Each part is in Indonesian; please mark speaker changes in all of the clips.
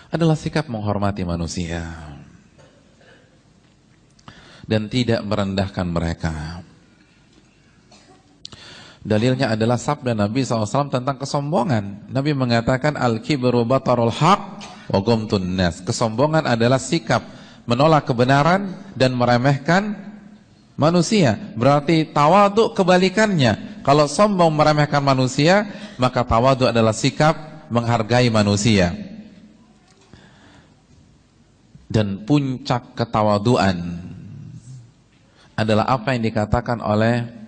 Speaker 1: adalah sikap menghormati manusia dan tidak merendahkan mereka. Dalilnya adalah sabda Nabi SAW tentang kesombongan. Nabi mengatakan al-kibru batarul haq wa ghamtun nas. Kesombongan adalah sikap menolak kebenaran dan meremehkan manusia. Berarti tawadhu kebalikannya. Kalau sombong meremehkan manusia, maka tawadhu adalah sikap menghargai manusia. Dan puncak ketawaduan adalah apa yang dikatakan oleh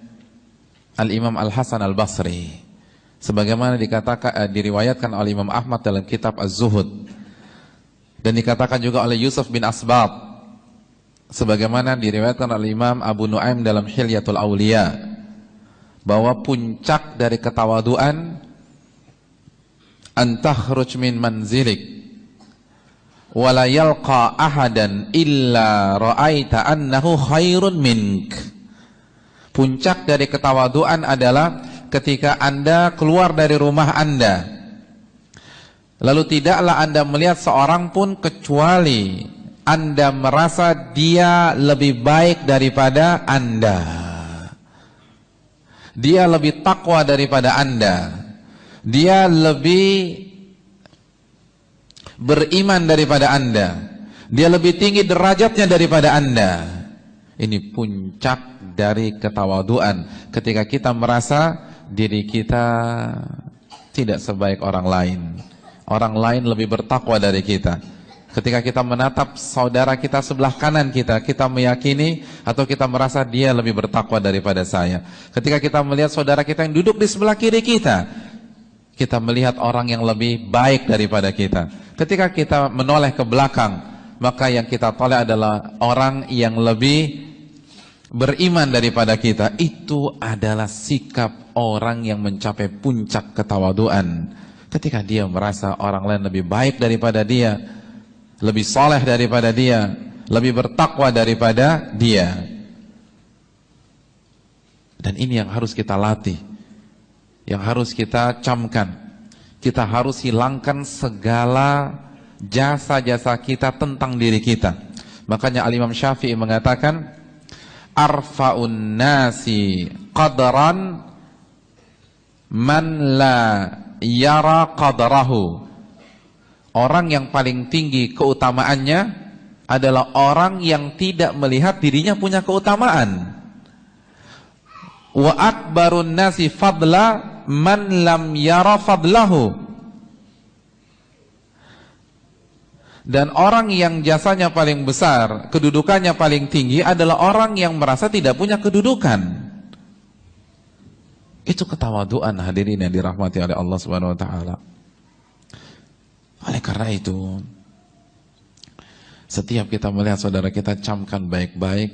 Speaker 1: Al-Imam Al-Hasan Al-Basri, sebagaimana diriwayatkan oleh Imam Ahmad dalam kitab Az-Zuhud, dan dikatakan juga oleh Yusuf bin Asbat, sebagaimana diriwayatkan oleh Imam Abu Nuaim dalam Hilyatul Auliya, bahwa puncak dari ketawaduan an takhruj min manzilik wala yalqa ahadan illa ra'aita annahu khairun mink. Puncak dari ketawaduan adalah ketika Anda keluar dari rumah Anda, lalu tidaklah Anda melihat seorang pun kecuali Anda merasa dia lebih baik daripada Anda, dia lebih takwa daripada Anda, dia lebih beriman daripada Anda, dia lebih tinggi derajatnya daripada Anda. Ini puncak dari ketawaduan, ketika kita merasa diri kita tidak sebaik orang lain lebih bertakwa dari kita. Ketika kita menatap saudara kita sebelah kanan kita meyakini atau kita merasa dia lebih bertakwa daripada saya. Ketika kita melihat saudara kita yang duduk di sebelah kiri kita melihat orang yang lebih baik daripada kita. Ketika kita menoleh ke belakang, maka yang kita toleh adalah orang yang lebih beriman daripada kita. Itu adalah sikap orang yang mencapai puncak ketawaduan, ketika dia merasa orang lain lebih baik daripada dia, lebih soleh daripada dia, lebih bertakwa daripada dia. Dan ini yang harus kita latih, yang harus kita camkan. Kita harus hilangkan segala jasa-jasa kita tentang diri kita. Makanya Al-Imam Syafi'i mengatakan arfa'un nasi qadran man la yara qadrahu. Orang yang paling tinggi keutamaannya adalah orang yang tidak melihat dirinya punya keutamaan. Wa akbarun nasi fadla man lam yara fadlahu. Dan orang yang jasanya paling besar, kedudukannya paling tinggi adalah orang yang merasa tidak punya kedudukan. Itu ketawaduan, hadirin yang dirahmati oleh Allah Subhanahu wa taala. Oleh karena itu, setiap kita melihat saudara kita, camkan baik-baik,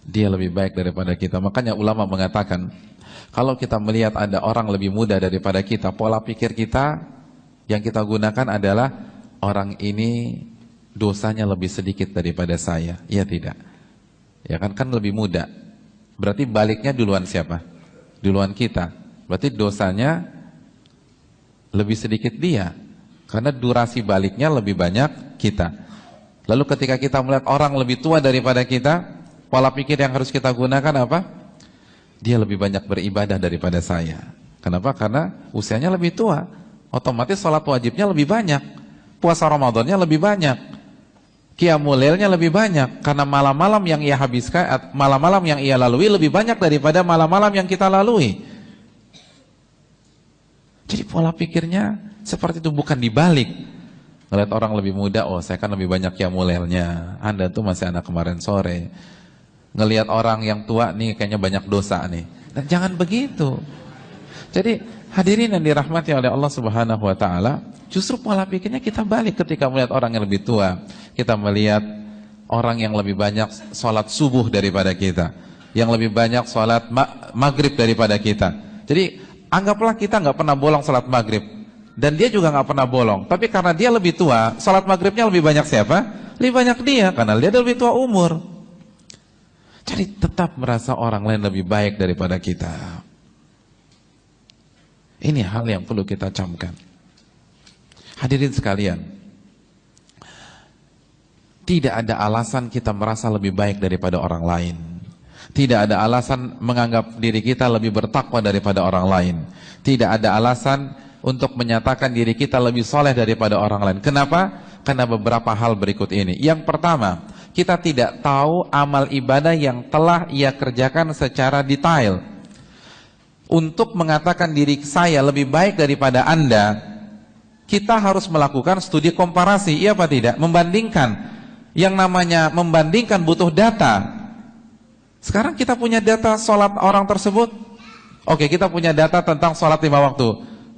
Speaker 1: dia lebih baik daripada kita. Makanya ulama mengatakan, kalau kita melihat ada orang lebih muda daripada kita, pola pikir kita yang kita gunakan adalah orang ini dosanya lebih sedikit daripada saya. Ya tidak? Ya kan lebih muda. Berarti baliknya duluan siapa? Duluan kita. Berarti dosanya lebih sedikit dia, karena durasi baliknya lebih banyak kita. Lalu ketika kita melihat orang lebih tua daripada kita, pola pikir yang harus kita gunakan apa? Dia lebih banyak beribadah daripada saya. Kenapa? Karena usianya lebih tua. Otomatis sholat wajibnya lebih banyak, puasa Ramadannya lebih banyak, qiyamul lailnya lebih banyak, karena malam-malam yang ia habiskan, malam-malam yang ia lalui lebih banyak daripada malam-malam yang kita lalui. Jadi pola pikirnya seperti itu, bukan dibalik. Ngeliat orang lebih muda, oh saya kan lebih banyak qiyamul lailnya, Anda tuh masih anak kemarin sore. Ngelihat orang yang tua nih kayaknya banyak dosa nih. Dan jangan begitu. Jadi hadirin yang dirahmati oleh Allah Subhanahu wa taala, justru pola pikirnya kita balik ketika melihat orang yang lebih tua. Kita melihat orang yang lebih banyak sholat subuh daripada kita, yang lebih banyak sholat maghrib daripada kita. Jadi anggaplah kita nggak pernah bolong sholat maghrib, dan dia juga nggak pernah bolong. Tapi karena dia lebih tua, sholat maghribnya lebih banyak siapa? Lebih banyak dia, karena dia lebih tua umur. Jadi tetap merasa orang lain lebih baik daripada kita. Ini hal yang perlu kita camkan. Hadirin sekalian, Tidak ada alasan kita merasa lebih baik daripada orang lain. Tidak ada alasan menganggap diri kita lebih bertakwa daripada orang lain. Tidak ada alasan untuk menyatakan diri kita lebih soleh daripada orang lain. Kenapa? Karena beberapa hal berikut ini. Yang pertama, kita tidak tahu amal ibadah yang telah ia kerjakan secara detail. Untuk mengatakan diri saya lebih baik daripada Anda, kita harus melakukan studi komparasi, iya apa tidak? Membandingkan. Yang namanya membandingkan butuh data. Sekarang kita punya data sholat orang tersebut. Oke, kita punya data tentang sholat 5 waktu.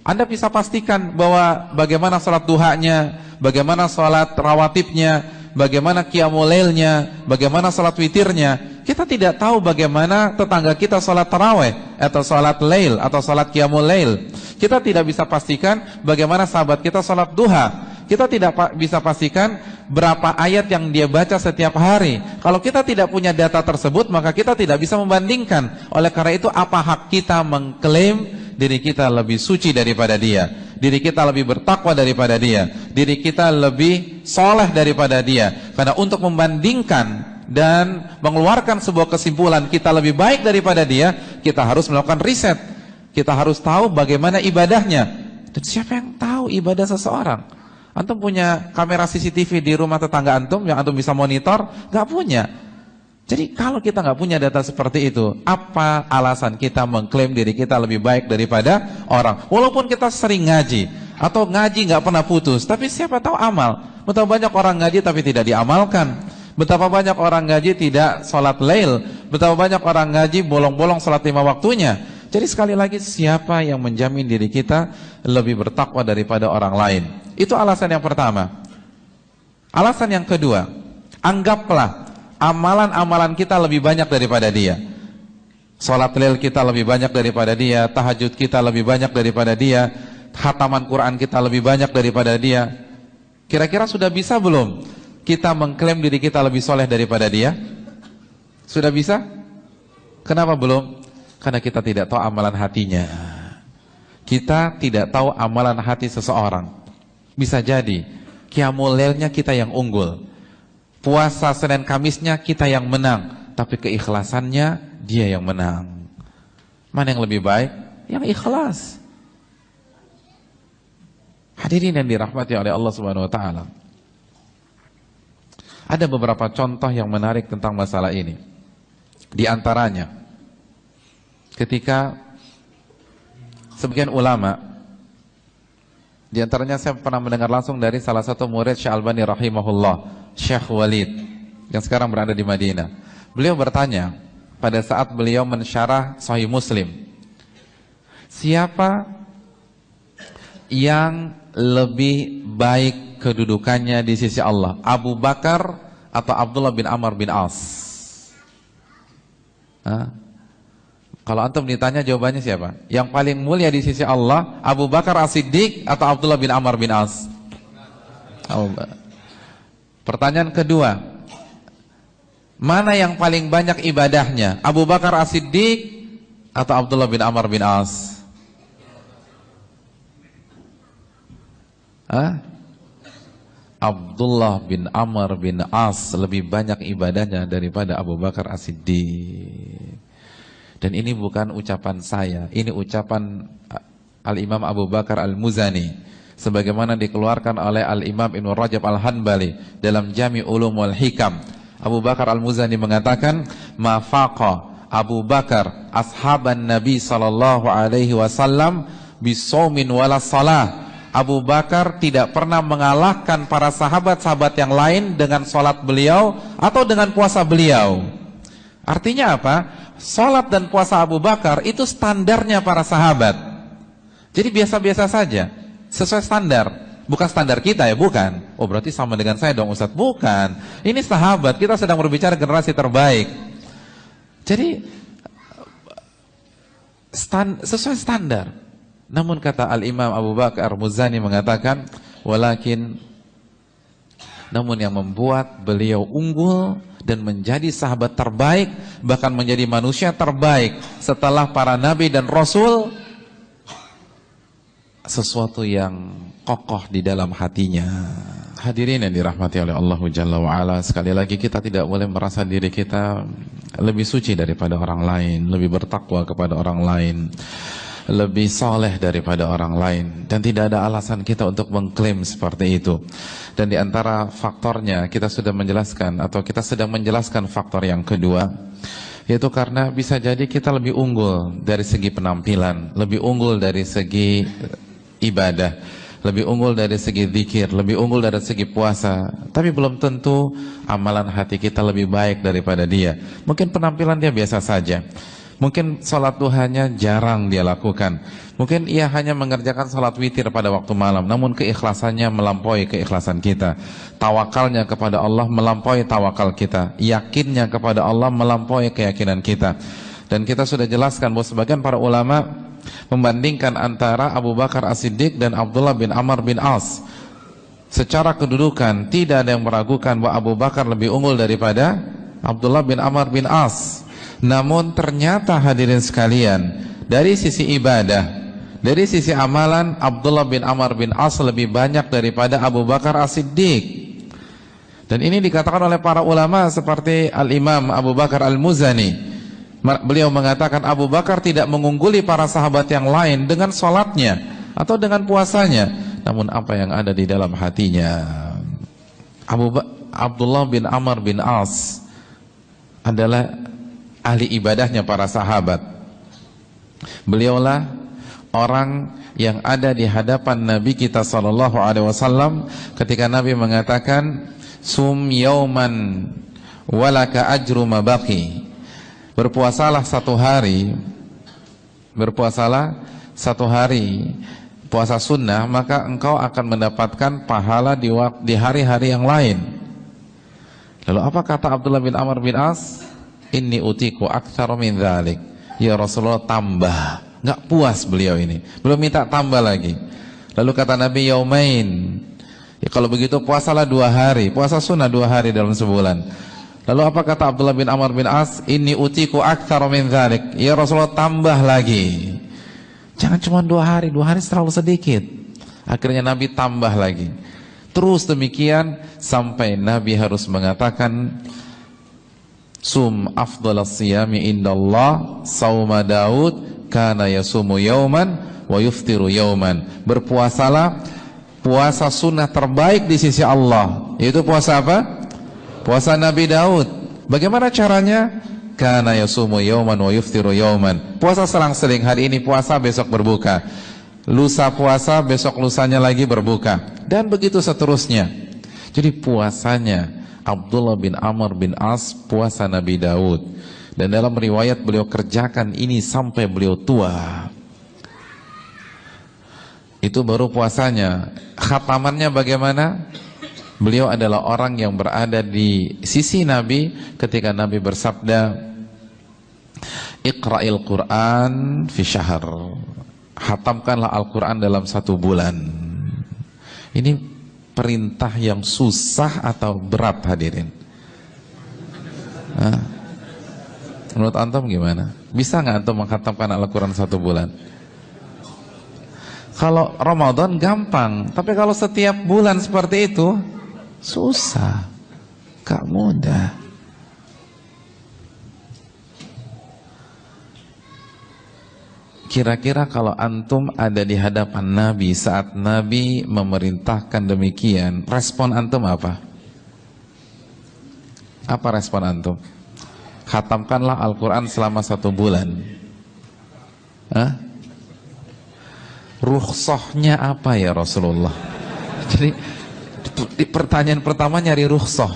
Speaker 1: Anda bisa pastikan bahwa bagaimana sholat duhanya, bagaimana sholat rawatibnya, bagaimana qiyamul lailnya, bagaimana sholat witirnya. Kita tidak tahu bagaimana tetangga kita sholat taraweh, atau sholat lail, atau sholat qiyamul lail. Kita tidak bisa pastikan bagaimana sahabat kita sholat duha. Kita tidak bisa pastikan berapa ayat yang dia baca setiap hari. Kalau kita tidak punya data tersebut, maka kita tidak bisa membandingkan. Oleh karena itu, apa hak kita mengklaim diri kita lebih suci daripada dia, diri kita lebih bertakwa daripada dia, diri kita lebih soleh daripada dia? Karena untuk membandingkan dan mengeluarkan sebuah kesimpulan kita lebih baik daripada dia, kita harus melakukan riset. Kita harus tahu bagaimana ibadahnya. Dan siapa yang tahu ibadah seseorang? Antum punya kamera CCTV di rumah tetangga antum yang antum bisa monitor? Gak punya. Jadi kalau kita gak punya data seperti itu, apa alasan kita mengklaim diri kita lebih baik daripada orang? Walaupun kita sering ngaji, atau ngaji gak pernah putus, tapi siapa tahu amal. Betapa banyak orang ngaji tapi tidak diamalkan. Betapa banyak orang ngaji tidak sholat lail. Betapa banyak orang ngaji bolong-bolong sholat 5 waktunya. Jadi sekali lagi, siapa yang menjamin diri kita lebih bertakwa daripada orang lain? Itu alasan yang pertama. Alasan yang kedua, anggaplah amalan-amalan kita lebih banyak daripada dia. Salat lail kita lebih banyak daripada dia, tahajud kita lebih banyak daripada dia, khataman Quran kita lebih banyak daripada dia. Kira-kira sudah bisa belum kita mengklaim diri kita lebih soleh daripada dia? Sudah bisa? Kenapa belum? Karena kita tidak tahu amalan hatinya. Kita tidak tahu amalan hati seseorang. Bisa jadi qiyamul lailnya kita yang unggul, puasa Senin Kamisnya kita yang menang, tapi keikhlasannya dia yang menang. Mana yang lebih baik? Yang ikhlas. Hadirin yang dirahmati oleh Allah Subhanahu wa taala. Ada beberapa contoh yang menarik tentang masalah ini. Di antaranya, ketika sebagian ulama, di antaranya saya pernah mendengar langsung dari salah satu murid Syekh Albani rahimahullah, Syekh Walid, yang sekarang berada di Madinah. Beliau bertanya pada saat beliau mensyarah Sahih Muslim, siapa yang lebih baik kedudukannya di sisi Allah, Abu Bakar atau Abdullah bin Amr bin As? Kalau antum ditanya, jawabannya siapa? Yang paling mulia di sisi Allah, Abu Bakar As-Siddiq atau Abdullah bin Amr bin As? Pertanyaan kedua, mana yang paling banyak ibadahnya, Abu Bakar As-Siddiq atau Abdullah bin Amr bin As? Abdullah bin Amr bin As lebih banyak ibadahnya daripada Abu Bakar As-Siddiq. Dan ini bukan ucapan saya, ini ucapan Al-Imam Abu Bakar Al-Muzani, sebagaimana dikeluarkan oleh Al-Imam Ibn Rajab Al-Hanbali dalam Jami' Ulumul Hikam. Abu Bakar Al-Muzani mengatakan, ma faqa Abu Bakar ashaban Nabi sallallahu alaihi wasallam bisaumin wala salah. Abu Bakar tidak pernah mengalahkan para sahabat-sahabat yang lain dengan salat beliau atau dengan puasa beliau. Artinya apa? Salat dan puasa Abu Bakar itu standarnya para sahabat. Jadi biasa-biasa saja, sesuai standar. Bukan standar kita ya, bukan. Oh berarti sama dengan saya dong Ustaz. Bukan. Ini sahabat, kita sedang berbicara generasi terbaik. Jadi sesuai standar. Namun kata Al-Imam Abu Bakar Muzani mengatakan, namun yang membuat beliau unggul dan menjadi sahabat terbaik, bahkan menjadi manusia terbaik setelah para nabi dan rasul, sesuatu yang kokoh di dalam hatinya. Hadirin yang dirahmati oleh Allah Jalla wa'ala, sekali lagi kita tidak boleh merasa diri kita lebih suci daripada orang lain, lebih bertakwa kepada orang lain, lebih soleh daripada orang lain, dan tidak ada alasan kita untuk mengklaim seperti itu. Dan di antara faktornya kita sudah menjelaskan, atau kita sedang menjelaskan faktor yang kedua, yaitu karena bisa jadi kita lebih unggul dari segi penampilan, lebih unggul dari segi ibadah, lebih unggul dari segi zikir, lebih unggul dari segi puasa, tapi belum tentu amalan hati kita lebih baik daripada dia. Mungkin penampilan dia biasa saja, mungkin salat duhanya jarang dia lakukan, mungkin ia hanya mengerjakan salat witir pada waktu malam, namun keikhlasannya melampaui keikhlasan kita, tawakalnya kepada Allah melampaui tawakal kita, yakinnya kepada Allah melampaui keyakinan kita. Dan kita sudah jelaskan bahwa sebagian para ulama membandingkan antara Abu Bakar As-Siddiq dan Abdullah bin Amr bin As. Secara kedudukan tidak ada yang meragukan bahwa Abu Bakar lebih unggul daripada Abdullah bin Amr bin As. Namun ternyata hadirin sekalian, dari sisi ibadah, dari sisi amalan, Abdullah bin Amr bin As lebih banyak daripada Abu Bakar As-Siddiq. Dan ini dikatakan oleh para ulama seperti Al-Imam Abu Bakar Al-Muzani. Beliau mengatakan Abu Bakar tidak mengungguli para sahabat yang lain dengan sholatnya atau dengan puasanya, namun apa yang ada di dalam hatinya. Abdullah bin Amr bin As adalah ahli ibadahnya para sahabat. Beliaulah orang yang ada di hadapan Nabi kita SAW ketika Nabi mengatakan sum yauman walaka ajru mabaki, berpuasalah satu hari, puasa sunnah, maka engkau akan mendapatkan pahala di hari-hari yang lain. Lalu apa kata Abdullah bin Amr bin As? Inni utiku aktsara min dzalik. Ya Rasulullah, tambah. Enggak puas beliau ini, belum minta tambah lagi. Lalu kata Nabi, yaumain, ya kalau begitu puasalah 2 hari, puasa sunnah 2 hari dalam sebulan. Lalu apa kata Abdullah bin Amr bin As? Inni utiku aktsara min dzalik. Ya Rasulullah, tambah lagi. Jangan cuma 2 hari, 2 hari terlalu sedikit. Akhirnya Nabi tambah lagi. Terus demikian sampai Nabi harus mengatakan sum afdalas siyami indallah sauma Daud kana yasumu yauman wa yuftiru yauman. Berpuasalah puasa sunnah terbaik di sisi Allah. Yaitu puasa apa? Puasa Nabi Daud. Bagaimana caranya? Kana yasumu yauman wa yuftiru yauman. Puasa selang-seling, hari ini puasa, besok berbuka. Lusa puasa, besok lusanya lagi berbuka. Dan begitu seterusnya. Jadi puasanya Abdullah bin Amr bin As, puasa Nabi Daud. Dan dalam riwayat beliau kerjakan ini sampai beliau tua. Itu baru puasanya. Khatamannya bagaimana? Beliau adalah orang yang berada di sisi Nabi ketika Nabi bersabda, Iqra'il Qur'an fi syahr. Hatamkanlah Al-Quran dalam 1 bulan. Ini perintah yang susah atau berat hadirin? Menurut antum gimana? Bisa nggak antum menghatamkan Al-Quran 1 bulan? Kalau Ramadan gampang, tapi kalau setiap bulan seperti itu susah, gak mudah. Kira-kira kalau antum ada di hadapan Nabi saat Nabi memerintahkan demikian, respon antum apa? Apa respon antum? Khatamkanlah Al-Quran selama 1 bulan. Rukhsahnya apa ya Rasulullah? Jadi pertanyaan pertama nyari rukhsah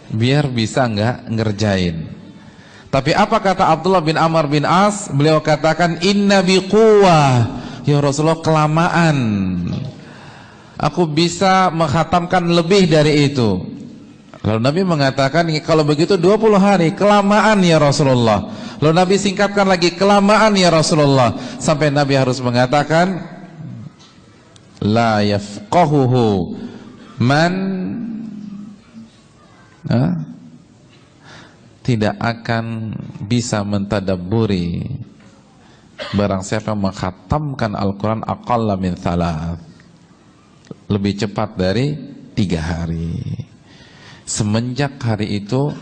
Speaker 1: biar bisa nggak ngerjain. Tapi apa kata Abdullah bin Amr bin As? Beliau katakan inna biquwah. Ya Rasulullah, kelamaan, aku bisa menghatamkan lebih dari itu. Lalu Nabi mengatakan kalau begitu 20 hari, kelamaan ya Rasulullah. Lalu Nabi singkatkan lagi, kelamaan ya Rasulullah, sampai Nabi harus mengatakan la yafqahuhu man tidak akan bisa mentadabburi barang siapa menghatamkan Al-Quran aqalla min thalath, lebih cepat dari 3 hari. Semenjak hari itu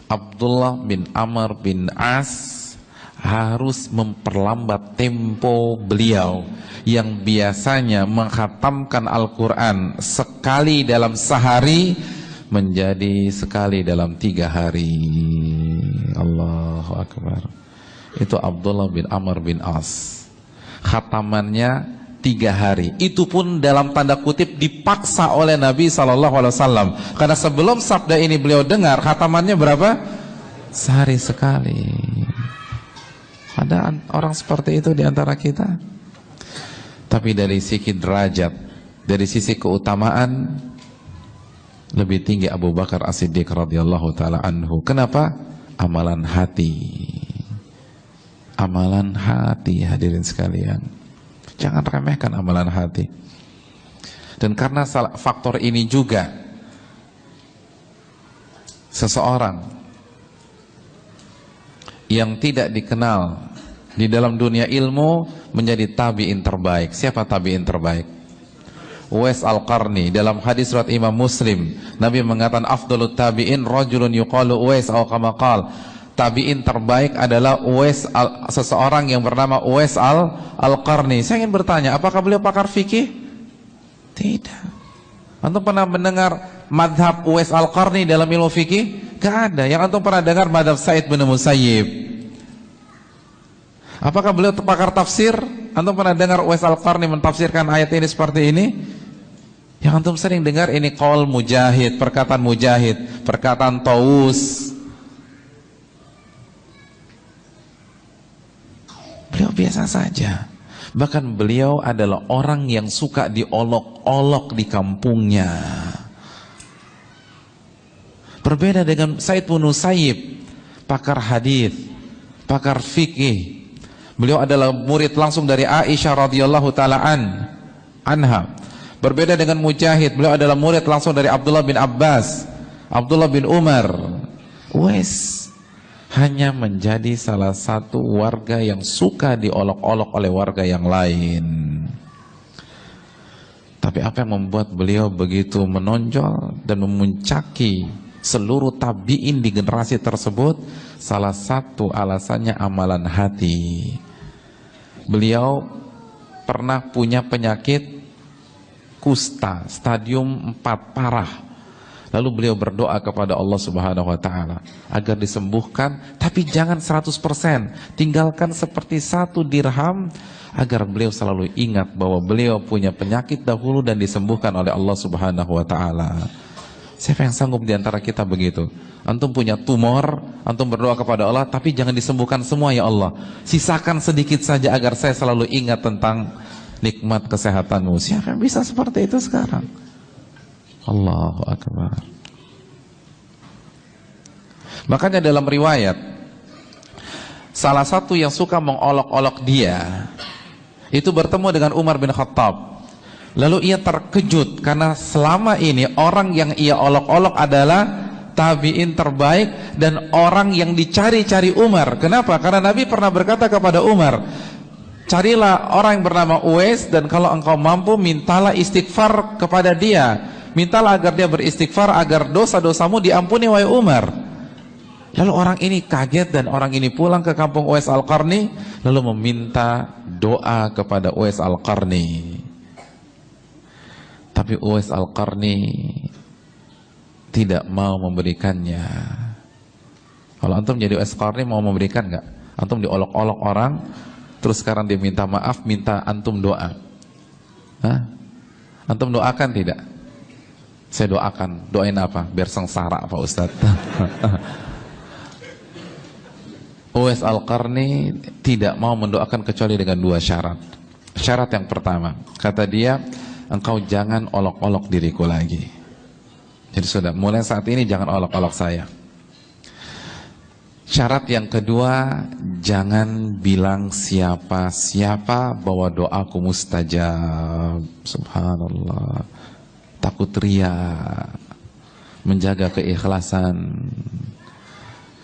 Speaker 1: Abdullah bin Amr bin As harus memperlambat tempo beliau yang biasanya mengkhatamkan Al-Quran sekali dalam sehari menjadi sekali dalam 3 hari. Allahu Akbar. Itu Abdullah bin Amr bin As, khatamannya 3 hari. Itu pun dalam tanda kutip dipaksa oleh Nabi SAW, karena sebelum sabda ini beliau dengar khatamannya berapa? Sehari sekali. Ada orang seperti itu di antara kita. Tapi dari sisi derajat, dari sisi keutamaan, lebih tinggi Abu Bakar As-Siddiq radhiyallahu taala anhu. Kenapa? Amalan hati. Amalan hati, hadirin sekalian. Jangan remehkan amalan hati. Dan karena faktor ini juga, seseorang yang tidak dikenal di dalam dunia ilmu menjadi tabi'in terbaik. Siapa tabi'in terbaik? Uwais Al-Qarni. Dalam hadis riwayat Imam Muslim, Nabi mengatakan afdalut tabi'in rajulun yuqalu Uwais atau kama qala. Tabi'in terbaik adalah seseorang yang bernama Uwais Al-Qarni. Saya ingin bertanya, apakah beliau pakar fikih? Tidak. Antum pernah mendengar madhab Uwais Al-Qarni dalam ilmu fikih? Gak ada. Yang antum pernah dengar madhab Sa'id bin Musayyib? Apakah beliau pakar tafsir? Antum pernah dengar Uwais Al-Qarni mentafsirkan ayat ini seperti ini? Yang antum sering dengar ini qaul Mujahid, perkataan Tawus. Beliau biasa saja. Bahkan beliau adalah orang yang suka diolok-olok di kampungnya. Berbeda dengan Sa'id bin Musayyib, pakar hadis, pakar fikih. Beliau adalah murid langsung dari Aisyah radhiyallahu taala anha. Berbeda dengan Mujahid, beliau adalah murid langsung dari Abdullah bin Abbas, Abdullah bin Umar. Uwais hanya menjadi salah satu warga yang suka diolok-olok oleh warga yang lain. Tapi apa yang membuat beliau begitu menonjol dan memuncaki seluruh tabi'in di generasi tersebut? Salah satu alasannya amalan hati. Beliau pernah punya penyakit kusta stadium 4 parah. Lalu beliau berdoa kepada Allah Subhanahu wa taala agar disembuhkan, tapi jangan 100%, tinggalkan seperti 1 dirham, agar beliau selalu ingat bahwa beliau punya penyakit dahulu dan disembuhkan oleh Allah Subhanahu wa taala. Siapa yang sanggup di antara kita begitu? Antum punya tumor, antum berdoa kepada Allah, tapi jangan disembuhkan semua ya Allah. Sisakan sedikit saja agar saya selalu ingat tentang nikmat kesehatanmu. Siapa yang bisa seperti itu sekarang? Allahu Akbar. Makanya dalam riwayat, salah satu yang suka mengolok-olok dia itu bertemu dengan Umar bin Khattab. Lalu ia terkejut karena selama ini orang yang ia olok-olok adalah tabi'in terbaik dan orang yang dicari-cari Umar. Kenapa? Karena Nabi pernah berkata kepada Umar, carilah orang yang bernama Uwais, dan kalau engkau mampu mintalah istighfar kepada dia. Mintalah agar dia beristighfar agar dosa-dosamu diampuni wahai Umar. Lalu orang ini kaget dan orang ini pulang ke kampung Uwais Al-Qarni lalu meminta doa kepada Uwais Al-Qarni. Tapi Uwais Al-Qarni tidak mau memberikannya. Kalau antum jadi Uwais Al-Qarni mau memberikan nggak? Antum diolok-olok orang, terus sekarang dia minta maaf, minta antum doa. Hah? Antum doakan tidak? Saya doakan. Doain apa? Biar sengsara Pak Ustadz. Uwais Al-Qarni tidak mau mendoakan kecuali dengan 2 syarat. Syarat yang pertama, kata dia, engkau jangan olok-olok diriku lagi. Jadi sudah, mulai saat ini jangan olok-olok saya. Syarat yang kedua, jangan bilang siapa-siapa bahwa doaku mustajab. Subhanallah. Takut ria, menjaga keikhlasan.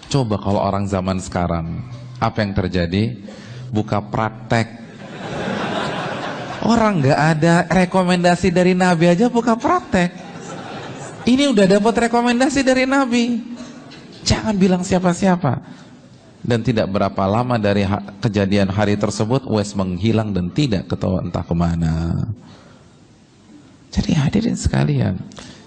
Speaker 1: Coba kalau orang zaman sekarang, apa yang terjadi? Buka praktek. Orang nggak ada rekomendasi dari Nabi aja buka praktek. Ini udah dapat rekomendasi dari Nabi. Jangan bilang siapa-siapa. Dan tidak berapa lama dari kejadian hari tersebut, Uwais menghilang dan tidak ketahuan entah kemana. Jadi hadirin sekalian,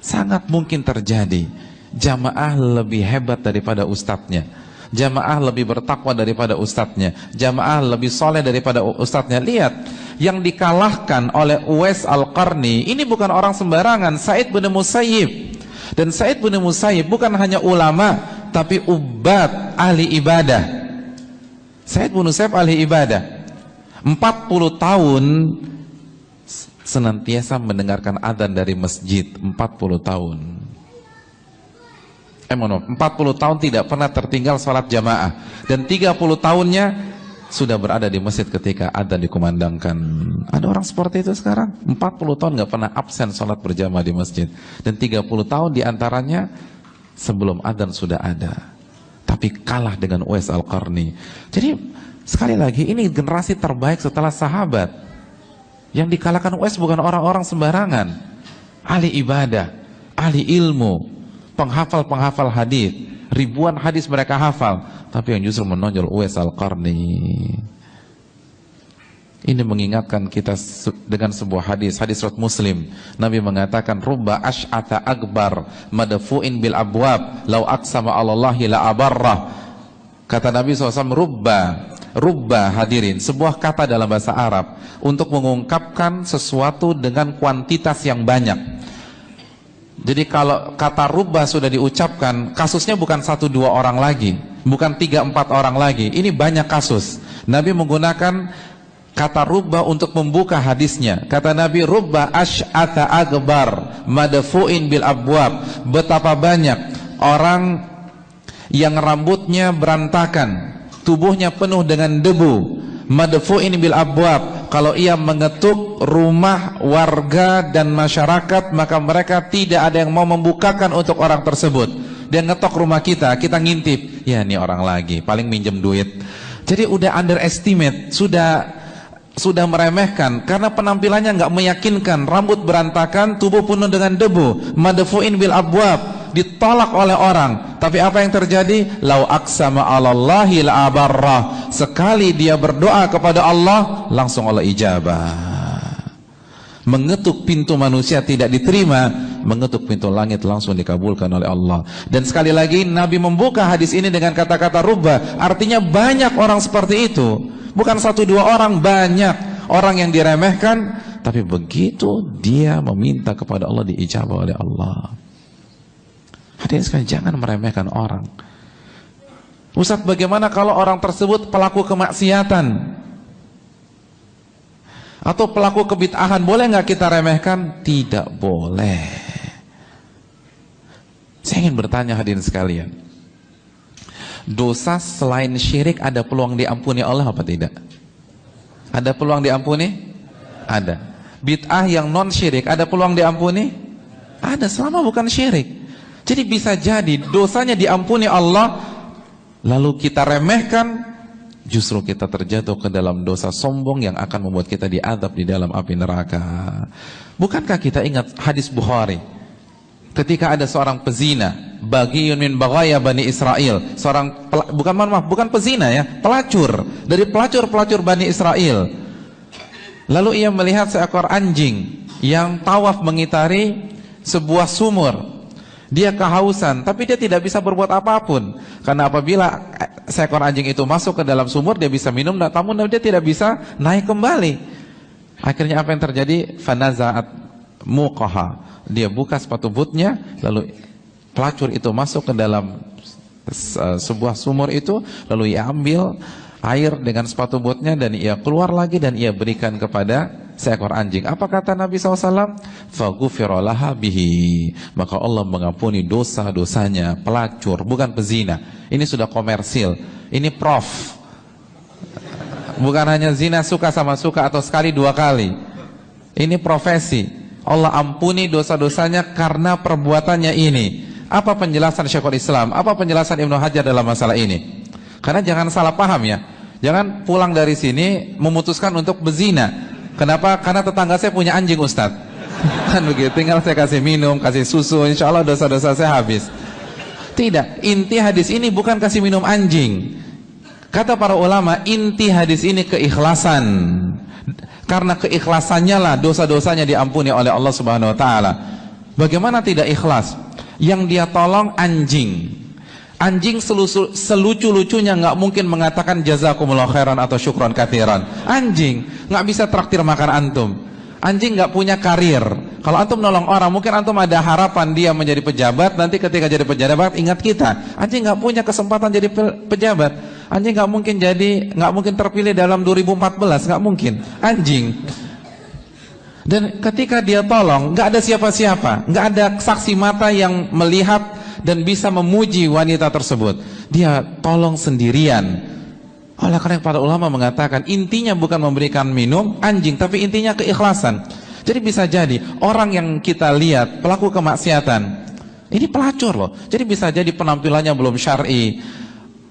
Speaker 1: sangat mungkin terjadi jamaah lebih hebat daripada ustadznya, jamaah lebih bertakwa daripada ustadznya, jamaah lebih soleh daripada ustadznya. Lihat, yang dikalahkan oleh Uwais Al-Qarni ini bukan orang sembarangan, Sa'id bin Musayyib. Dan Sa'id bin Musayyib bukan hanya ulama, tapi ubad, ahli ibadah. Sa'id bin Musayyib ahli ibadah, 40 tahun senantiasa mendengarkan adzan dari masjid. 40 tahun 40 tahun tidak pernah tertinggal salat jamaah. Dan 30 tahunnya sudah berada di masjid ketika adzan dikumandangkan. Ada orang seperti itu sekarang, 40 tahun gak pernah absen salat berjamaah di masjid. Dan 30 tahun diantaranya sebelum adzan sudah ada. Tapi kalah dengan Uwais Al-Qarni. Jadi sekali lagi, ini generasi terbaik setelah sahabat. Yang dikalahkan Uwais bukan orang-orang sembarangan, ahli ibadah, ahli ilmu, penghafal-penghafal hadis, ribuan hadis mereka hafal. Tapi yang justru menonjol Uwais Al-Qarni. Ini mengingatkan kita dengan sebuah hadis riwayat Muslim. Nabi mengatakan, rubba ash'ata akbar madfu'in bil abwab law aqsama 'alallahi la abarrah. Kata Nabi SAW, rubba hadirin, sebuah kata dalam bahasa Arab untuk mengungkapkan sesuatu dengan kuantitas yang banyak. Jadi kalau kata rubba sudah diucapkan, kasusnya bukan 1-2 orang lagi, bukan 3-4 orang lagi, ini banyak kasus. Nabi menggunakan kata rubba untuk membuka hadisnya. Kata Nabi, rubba ash'ata akbar madfu'in bil abwab. Betapa banyak orang yang rambutnya berantakan, tubuhnya penuh dengan debu, madfu'in bil abwab. Kalau ia mengetuk rumah warga dan masyarakat, maka mereka tidak ada yang mau membukakan untuk orang tersebut. Dia ngetok rumah kita ngintip, ya ini orang lagi, paling minjem duit. Jadi udah underestimate, sudah meremehkan karena penampilannya nggak meyakinkan, rambut berantakan, tubuh penuh dengan debu, madfu'in bil abwab, ditolak oleh orang. Tapi apa yang terjadi? Lau aqsama 'alallahi la abarrah. Sekali dia berdoa kepada Allah, langsung Allah ijabah. Mengetuk pintu manusia tidak diterima, mengetuk pintu langit langsung dikabulkan oleh Allah. Dan sekali lagi Nabi membuka hadis ini dengan kata-kata rubba, artinya banyak orang seperti itu. Bukan 1-2 orang, banyak orang yang diremehkan, tapi begitu dia meminta kepada Allah, diijabah oleh Allah. Hadirin sekalian, jangan meremehkan orang. Ustaz, bagaimana kalau orang tersebut pelaku kemaksiatan atau pelaku kebid'ahan, boleh nggak kita remehkan? Tidak boleh. Saya ingin bertanya hadirin sekalian, dosa selain syirik ada peluang diampuni Allah apa tidak? Ada peluang diampuni? Ada. Bid'ah yang non syirik ada peluang diampuni? Ada, selama bukan syirik. Jadi bisa jadi dosanya diampuni Allah, lalu kita remehkan, justru kita terjatuh ke dalam dosa sombong yang akan membuat kita diazab di dalam api neraka. Bukankah kita ingat hadis Bukhari ketika ada seorang pezina, baghiyun min baghaya Bani Israel, seorang bukan pezina ya, pelacur dari pelacur-pelacur Bani Israel. Lalu ia melihat seekor anjing yang tawaf mengitari sebuah sumur. Dia kehausan, tapi dia tidak bisa berbuat apapun, karena apabila seekor anjing itu masuk ke dalam sumur, dia bisa minum, namun dia tidak bisa naik kembali. Akhirnya apa yang terjadi? Fanaza'at muqaha, dia buka sepatu bootnya, lalu pelacur itu masuk ke dalam sebuah sumur itu, lalu ia ambil air dengan sepatu bootnya dan ia keluar lagi dan ia berikan kepada seekor anjing. Apa kata Nabi SAW? Faghufira laha bihi, maka Allah mengampuni dosa-dosanya. Pelacur, bukan pezina. Ini sudah komersil, ini prof, bukan hanya zina suka sama suka atau sekali 2 kali. Ini profesi. Allah ampuni dosa-dosanya karena perbuatannya ini. Apa penjelasan Syekhul Islam? Apa penjelasan Ibnu Hajar dalam masalah ini? Karena jangan salah paham ya, jangan pulang dari sini memutuskan untuk berzina. Kenapa? Karena tetangga saya punya anjing, Ustadz. Kan begitu, tinggal saya kasih minum, kasih susu, insya Allah dosa-dosa saya habis. Tidak, inti hadis ini bukan kasih minum anjing. Kata para ulama, inti hadis ini keikhlasan. Karena keikhlasannya lah dosa-dosanya diampuni oleh Allah Subhanahu wa taala. Bagaimana tidak ikhlas? Yang dia tolong anjing. Anjing selucu-lucunya nggak mungkin mengatakan jazakumullah khairan atau syukron katsiran. Anjing nggak bisa traktir makan antum. Anjing nggak punya karir. Kalau antum nolong orang, mungkin antum ada harapan dia menjadi pejabat. Nanti ketika jadi pejabat ingat kita. Anjing nggak punya kesempatan jadi pejabat. Anjing nggak mungkin terpilih dalam 2014, nggak mungkin. Anjing. Dan ketika dia tolong, nggak ada siapa-siapa, nggak ada saksi mata yang melihat dan bisa memuji wanita tersebut. Dia tolong sendirian. Oleh karena para ulama mengatakan intinya bukan memberikan minum anjing, tapi intinya keikhlasan. Jadi bisa jadi orang yang kita lihat pelaku kemaksiatan, ini pelacur loh. Jadi bisa jadi penampilannya belum syar'i,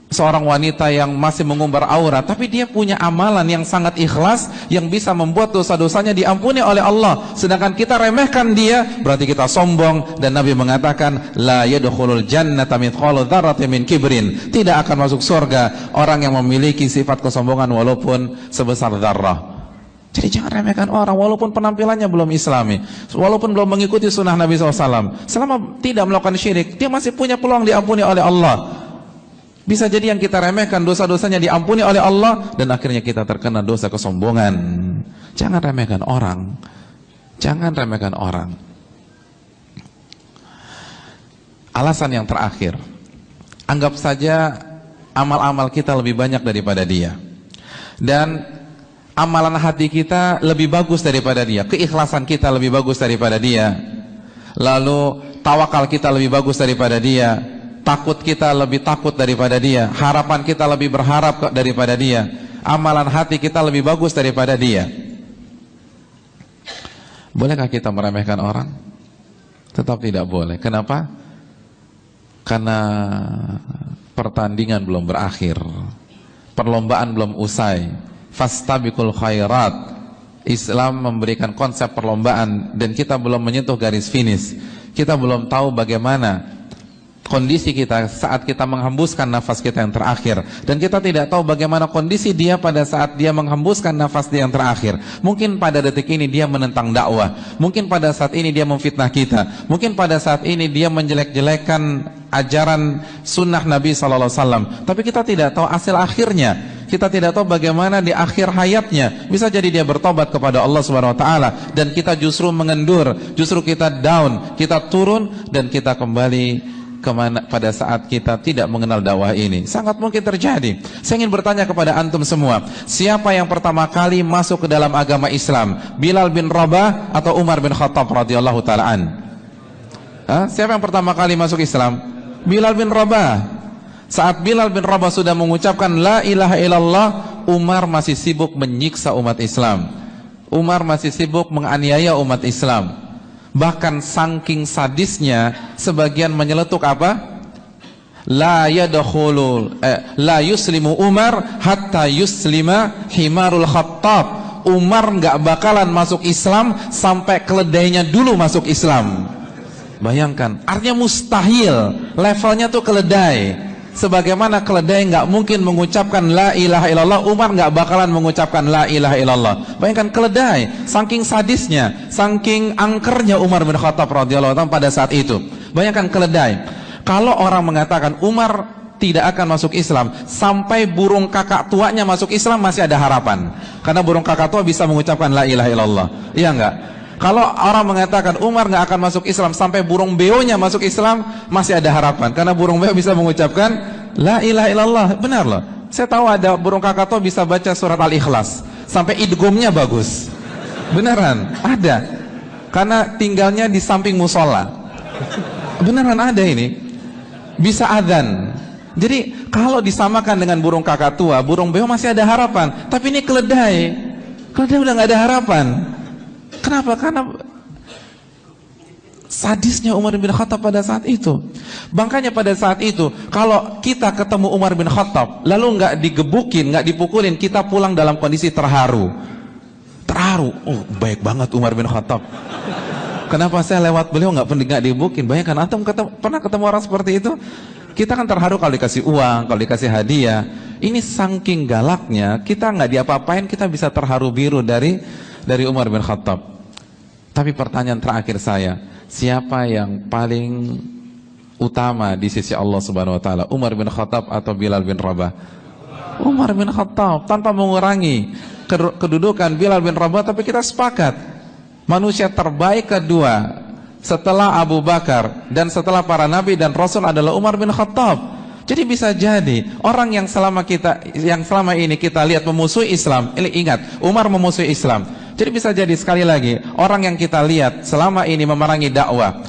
Speaker 1: seorang wanita yang masih mengumbar aurat, tapi dia punya amalan yang sangat ikhlas yang bisa membuat dosa-dosanya diampuni oleh Allah. Sedangkan kita remehkan dia, berarti kita sombong. Dan Nabi mengatakan, la yadkhulul jannata mithqalu dzarratin min kibrin. Tidak akan masuk surga orang yang memiliki sifat kesombongan walaupun sebesar dzarrah. Jadi jangan remehkan orang walaupun penampilannya belum islami, walaupun belum mengikuti sunnah Nabi SAW. Selama tidak melakukan syirik, dia masih punya peluang diampuni oleh Allah. Bisa jadi yang kita remehkan dosa-dosanya diampuni oleh Allah dan akhirnya kita terkena dosa kesombongan. Jangan remehkan orang. Jangan remehkan orang. Alasan yang terakhir, anggap saja amal-amal kita lebih banyak daripada dia. Dan amalan hati kita lebih bagus daripada dia. Keikhlasan kita lebih bagus daripada dia. Lalu tawakal kita lebih bagus daripada dia. Takut kita lebih takut daripada dia. Harapan kita lebih berharap daripada dia. Amalan hati kita lebih bagus daripada dia. Bolehkah kita meremehkan orang? Tetap tidak boleh. Kenapa? Karena pertandingan belum berakhir, perlombaan belum usai. Fastabiqul khairat. Islam memberikan konsep perlombaan dan kita belum menyentuh garis finish. Kita belum tahu bagaimana kondisi kita saat kita menghembuskan nafas kita yang terakhir, dan kita tidak tahu bagaimana kondisi dia pada saat dia menghembuskan nafas dia yang terakhir. Mungkin pada detik ini dia menentang dakwah, mungkin pada saat ini dia memfitnah kita, mungkin pada saat ini dia menjelek-jelekan ajaran sunnah Nabi SAW. Tapi kita tidak tahu hasil akhirnya. Kita tidak tahu bagaimana di akhir hayatnya. Bisa jadi dia bertobat kepada Allah Subhanahu wa taala dan kita justru mengendur, justru kita down, kita turun dan kita kembali kemana pada saat kita tidak mengenal dakwah ini. Sangat mungkin terjadi. Saya ingin bertanya kepada antum semua, siapa yang pertama kali masuk ke dalam agama Islam? Bilal bin Rabah atau Umar bin Khattab radhiyallahu taala an? Siapa yang pertama kali masuk Islam? Bilal bin Rabah. Saat Bilal bin Rabah sudah mengucapkan la ilaha illallah, Umar masih sibuk menyiksa umat Islam. Umar masih sibuk menganiaya umat Islam. Bahkan saking sadisnya, sebagian menyeletuk apa? La yuslimu Umar hatta yuslima himarul Khattab. Umar nggak bakalan masuk Islam sampai keledainya dulu masuk Islam. Bayangkan, artinya mustahil. Levelnya tuh keledai. Sebagaimana keledai nggak mungkin mengucapkan la ilaha illallah, Umar nggak bakalan mengucapkan la ilaha illallah. Bayangkan keledai, saking sadisnya, saking angkernya Umar bin Khattab radhiyallahu anhu pada saat itu. Bayangkan keledai. Kalau orang mengatakan Umar tidak akan masuk Islam sampai burung kakak tuanya masuk Islam, masih ada harapan. Karena burung kakak tua bisa mengucapkan la ilaha illallah. Iya nggak? Kalau orang mengatakan Umar nggak akan masuk Islam sampai burung beonya masuk Islam, masih ada harapan. Karena burung beo bisa mengucapkan la ilaha illallah. Benar loh. Saya tahu ada burung kakato bisa baca surat Al-Ikhlas sampai idghamnya bagus. Beneran ada. Karena tinggalnya di samping musola. Beneran ada ini. Bisa adzan. Jadi kalau disamakan dengan burung kakatua, burung beo masih ada harapan. Tapi ini keledai. Keledai udah nggak ada harapan. Kenapa? Karena sadisnya Umar bin Khattab pada saat itu. Makanya pada saat itu, kalau kita ketemu Umar bin Khattab, lalu nggak digebukin, nggak dipukulin, kita pulang dalam kondisi terharu. Terharu. Oh, baik banget Umar bin Khattab. Kenapa saya lewat beliau nggak dibukin? Bayangkan antum pernah ketemu orang seperti itu? Kita kan terharu kalau dikasih uang, kalau dikasih hadiah. Ini saking galaknya, kita nggak diapa-apain, kita bisa terharu biru dari Umar bin Khattab. Tapi pertanyaan terakhir saya, siapa yang paling utama di sisi Allah Subhanahu Wa Taala? Umar bin Khattab atau Bilal bin Rabah? Umar bin Khattab, tanpa mengurangi kedudukan Bilal bin Rabah, tapi kita sepakat manusia terbaik kedua setelah Abu Bakar dan setelah para nabi dan rasul adalah Umar bin Khattab. Jadi bisa jadi orang yang selama ini kita lihat memusuhi Islam, ingat, Umar memusuhi Islam. Jadi bisa jadi sekali lagi orang yang kita lihat selama ini memerangi dakwah,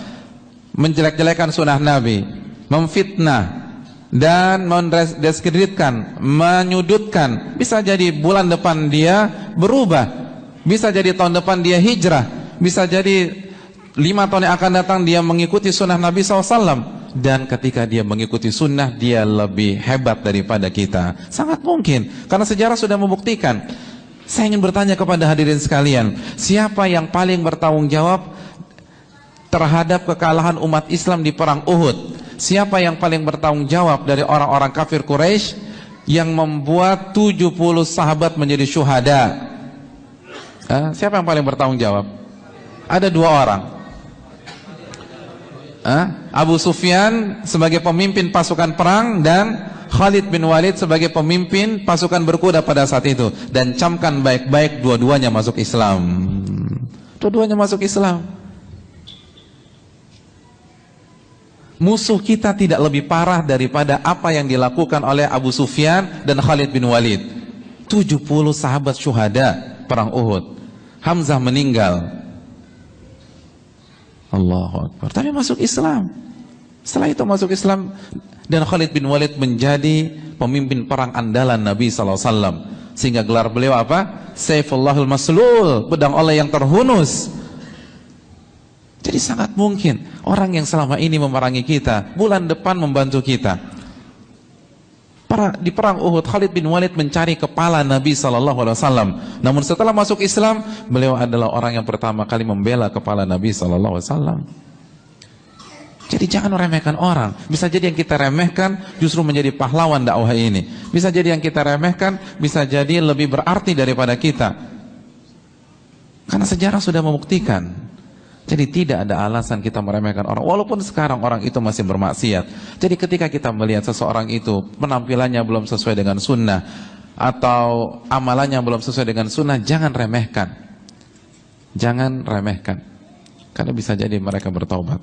Speaker 1: menjelek-jelekan sunnah Nabi, memfitnah dan mendiskreditkan, menyudutkan, bisa jadi bulan depan dia berubah, bisa jadi tahun depan dia hijrah, bisa jadi 5 tahun yang akan datang dia mengikuti sunnah Nabi SAW. Dan ketika dia mengikuti sunnah, dia lebih hebat daripada kita. Sangat mungkin, karena sejarah sudah membuktikan. Saya ingin bertanya kepada hadirin sekalian, siapa yang paling bertanggung jawab terhadap kekalahan umat Islam di perang Uhud? Siapa yang paling bertanggung jawab dari orang-orang kafir Quraisy yang membuat 70 sahabat menjadi syuhada? Siapa yang paling bertanggung jawab? Ada 2 orang. Abu Sufyan sebagai pemimpin pasukan perang dan Khalid bin Walid sebagai pemimpin pasukan berkuda pada saat itu. Dan camkan baik-baik, dua-duanya masuk Islam. Dua-duanya masuk Islam. Musuh kita tidak lebih parah daripada apa yang dilakukan oleh Abu Sufyan dan Khalid bin Walid. 70 sahabat syuhada perang Uhud. Hamzah meninggal. Allahu Akbar. Tapi masuk Islam. Setelah itu masuk Islam dan Khalid bin Walid menjadi pemimpin perang andalan Nabi SAW. Sehingga gelar beliau apa? Sayfullahul Maslul, pedang Allah yang terhunus. Jadi sangat mungkin orang yang selama ini memerangi kita, bulan depan membantu kita. Di perang Uhud, Khalid bin Walid mencari kepala Nabi SAW. Namun setelah masuk Islam, beliau adalah orang yang pertama kali membela kepala Nabi SAW. Jadi jangan meremehkan orang. Bisa jadi yang kita remehkan justru menjadi pahlawan dakwah ini. Bisa jadi yang kita remehkan bisa jadi lebih berarti daripada kita. Karena sejarah sudah membuktikan. Jadi tidak ada alasan kita meremehkan orang, walaupun sekarang orang itu masih bermaksiat. Jadi ketika kita melihat seseorang itu penampilannya belum sesuai dengan sunnah atau amalannya belum sesuai dengan sunnah, jangan remehkan. Jangan remehkan, karena bisa jadi mereka bertaubat.